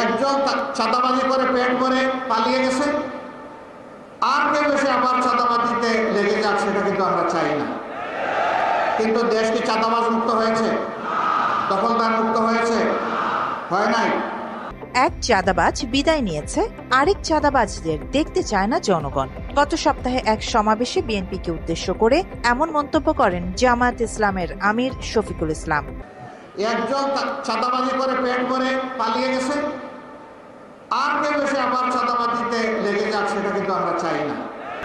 একজন চাঁদাবাজি করে পেট করে পালিয়ে গেছে, আর কেউ এসে আবার চাঁদাবাজিতে লেগে যাচ্ছে, সেটা কিন্তু আমরা চাই না। কিন্তু দেশ কি চাঁদাবাজ মুক্ত হয়েছে? দখলদার মুক্ত হয়েছে? হয় নাই। এক চাঁদাবাজ বিদায় নিয়েছে, আরেক চাঁদাবাজদের দেখতে চায় না জনগণ। গত সপ্তাহে এক সমাবেশে বিএনপিকে উদ্দেশ্য করে এমন মন্তব্য করেন জামায়াত ইসলামের আমির শফিকুল ইসলাম। একজন চাঁদাবাজি করে পেট করে পালিয়ে গেছে, আর কেউ এসে আবার চাঁদাবাজিতে লেগে যাচ্ছে, সেটা কিন্তু আমরা চাই না।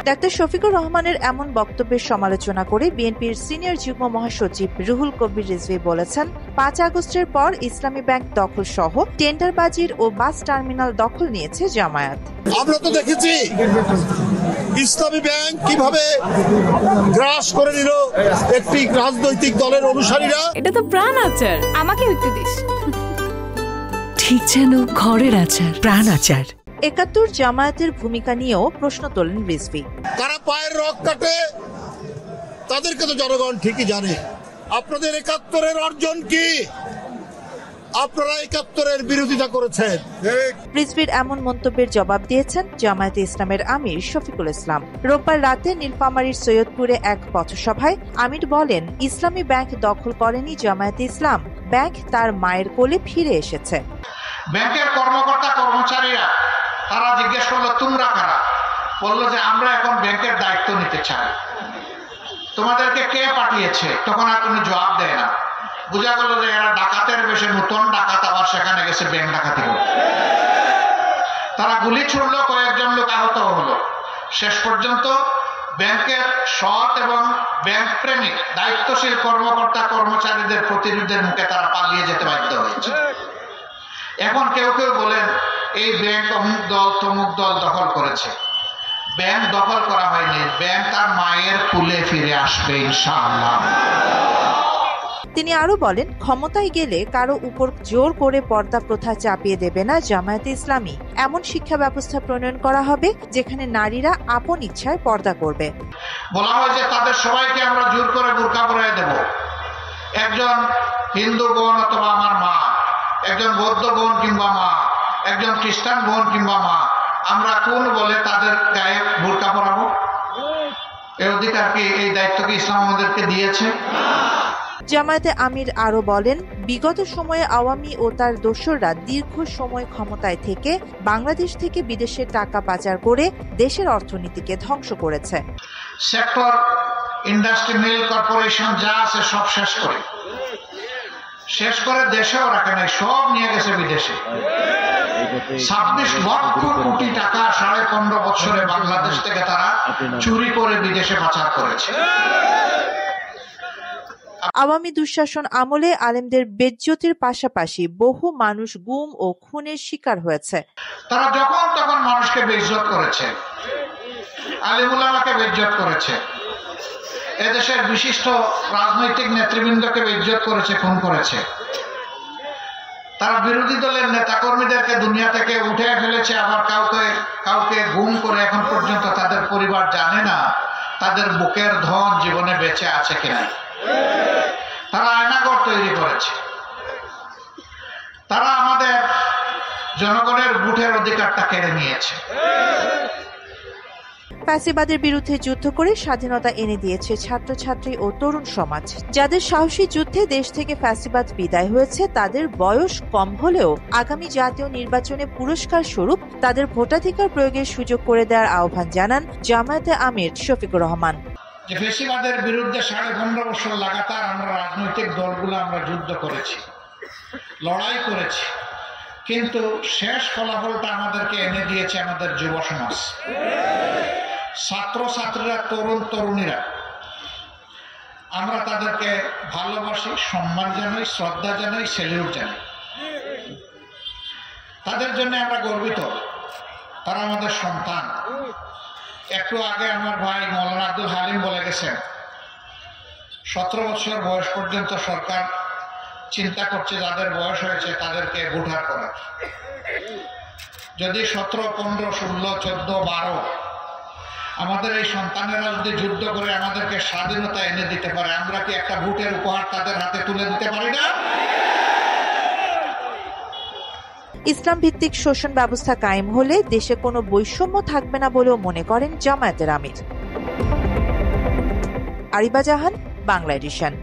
ডাক্তার শফিকুর রহমানের এমন বক্তব্যের সমালোচনা করে বিএনপির সিনিয়র যুগ্ম মহাসচিব রুহুল কবির রিজভী বলেছেন, 5 আগস্টের পর ইসলামী ব্যাংক দখল সহ টেন্ডারবাজির ও বাস টার্মিনাল দখল নিয়েছে জামায়াত। আমরা তো দেখেছি ইসলামী ব্যাংক কিভাবে গ্রাস করে নিল একটি রাজনৈতিক দলের অনুসারীরা। এটা তো প্রাণ আচার, আমাকে একটু দিস। ঠিক যেন ঘরের আচার, প্রাণ আচার। 71 জামায়াতের ভূমিকা নিয়েও প্রশ্ন তোলেন রিজভী। কারা পায়ের রক কাটে তাদেরকে তো জনগণ ঠিকই জানে। আপনাদের 71-এর অর্জন কি? আপনারা 71-এর বিরোধিতা করেছেন। রিজভীর এমন মন্তব্যের জবাব দিয়েছেন জামায়াতে ইসলামের আমির শফিকুল ইসলাম। রোববার রাতে নীলফামারীর সৈয়দপুরে এক পথসভায় আমির বলেন, ইসলামী ব্যাংক দখল করেনি জামায়াতে ইসলাম, ব্যাংক তার মায়ের কোলে ফিরে এসেছে। ব্যাংকের কর্মকর্তা কর্মচারীরা তারা জিজ্ঞেস করলো, তোমরা কারা? বললো যে আমরা এখন ব্যাংকের দায়িত্ব নিতে চাই, তোমাদেরকে কে পাঠিয়েছে? তখন আর কোনো জবাব দেয় না। বোঝা গেল যে এরা ডাকাতের বেশে নতুন ডাকাত আবার সেখানে গেছে ব্যাংক ডাকাতি করতে। তারা গুলি ছুড়লো, কয়েকজন লোক আহত হলো। শেষ পর্যন্ত ব্যাংকের সৎ এবং ব্যাংক প্রেমিক দায়িত্বশীল কর্মকর্তা কর্মচারীদের প্রতিনিধিদের মুখে তারা পালিয়ে যেতে বাধ্য হয়েছে। এখন কেউ কেউ বলেন এই ব্যাংক অমুক দল তমুক দল দখল করেছে। ব্যাংক দখল করা হয়নি, ব্যাংক তার মায়ের কুলে ফিরে আসবে ইনশাআল্লাহ। তিনি আরো বলেন, ক্ষমতায় গেলে কারো উপর জোর করে পর্দা প্রথা চাপিয়ে দেবে না জামায়াতে ইসলামী। এমন শিক্ষা ব্যবস্থা প্রণয়ন করা হবে যেখানে নারীরা আপন ইচ্ছায় পর্দা করবে। বলা হয় যে তাদের সবাইকে আমরা জোর করে বোরকা পরিয়ে দেব। একজন হিন্দু বোন অথবা আমার মা, একজন বৌদ্ধ বোন কিংবা মা, একজন খ্রিস্টান বোন কিংবা মা, আমরা কোন বলে তাদের গায়ে বোরকা পরাবো? এই অধিকার কি, এই দায়িত্ব কি ইসলাম আমাদেরকে দিয়েছে? জামায়াতে আমির আরো বলেন, বিগত সময়ে আওয়ামী ও তার দোসররা দীর্ঘ সময় ক্ষমতায় থেকে বাংলাদেশ থেকে বিদেশে টাকা পাচার করে দেশের অর্থনীতিকে ধ্বংস করেছে। সেক্টর, ইন্ডাস্ট্রি, মিল, কর্পোরেশন যা আছে সব শেষ করে দেশেও রাখে নাই, সব নিয়ে গেছে বিদেশে। 26 লক্ষ কোটি টাকা 15.5 বছরে বাংলাদেশ থেকে তারা চুরি করে বিদেশে পাচার করেছে। আওয়ামী দুঃশাসন আমলে আলেমদের বেজ্জতির পাশাপাশি বহু মানুষ গুম ও খুনের শিকার হয়েছে। তারা যখন তখন মানুষকে বেইজ্জত করেছে, আলেম উলামাকে বেইজ্জত করেছে, এদেশের বিশিষ্ট রাজনৈতিক নেতৃবৃন্দকে বেইজ্জত করেছে, খুন করেছে। তারা বিরোধী দলের নেতাকর্মীদেরকে দুনিয়া থেকে উঠে ফেলেছে, আবার কাউকে গুম করে এখন পর্যন্ত তাদের পরিবার জানে না তাদের বুকের ধন জীবনে বেঁচে আছে কিনা। তারা আয়নাঘর তৈরি করেছে। তারা আমাদের জনগণের ভোটের অধিকারটা কেড়ে নিয়েছে। ফ্যাসিবাদের বিরুদ্ধে যুদ্ধ করে স্বাধীনতা এনে দিয়েছে ছাত্রছাত্রী ও তরুণ সমাজ। যাদের সাহসী যুদ্ধে দেশ থেকে ফ্যাসিবাদ বিদায় হয়েছে, তাদের বয়স কম হলেও আগামী জাতীয় নির্বাচনে পুরস্কার স্বরূপ তাদের ভোটাধিকার প্রয়োগের সুযোগ করে দেওয়ার আহ্বান জানান জামায়াতে আমির শফিকুর রহমান। যে ফ্যাসিবাদের বিরুদ্ধে 15.5 বছর লাগাতার আমরা রাজনৈতিক দলগুলো আমরা যুদ্ধ করেছি, লড়াই করেছি, কিন্তু শেষ ফলাফলটা আমাদেরকে এনে দিয়েছে আমাদের যুব সমাজ, ছাত্রছাত্রীরা, তরুণ তরুণীরা। আমরা তাদেরকে ভালোবাসি, সম্মান জানাই, শ্রদ্ধা জানাই, সেলিউট জানাই। তাদের জন্য আমরা গর্বিত, তারা আমাদের সন্তান। একটু আগে আমার ভাই মৌলানা আব্দুল হালিম বলে গেছেন, 17 বছর বয়স পর্যন্ত সরকার চিন্তা করছে যাদের বয়স হয়েছে তাদেরকে ভোটার করার। যদি 17, 15, 16, 14, 12 আমাদের এই সন্তানেরা যদি যুদ্ধ করে আমাদেরকে স্বাধীনতা এনে দিতে পারে, আমরা কি একটা ভোটের উপহার তাদের হাতে তুলে দিতে পারি না? ইসলাম ভিত্তিক শোষণ ব্যবস্থা কায়েম হলে দেশে কোনো বৈষম্য থাকবে না বলেও মনে করেন জামায়াতের আমির। আরিবা জাহান, বাংলা এডিশন।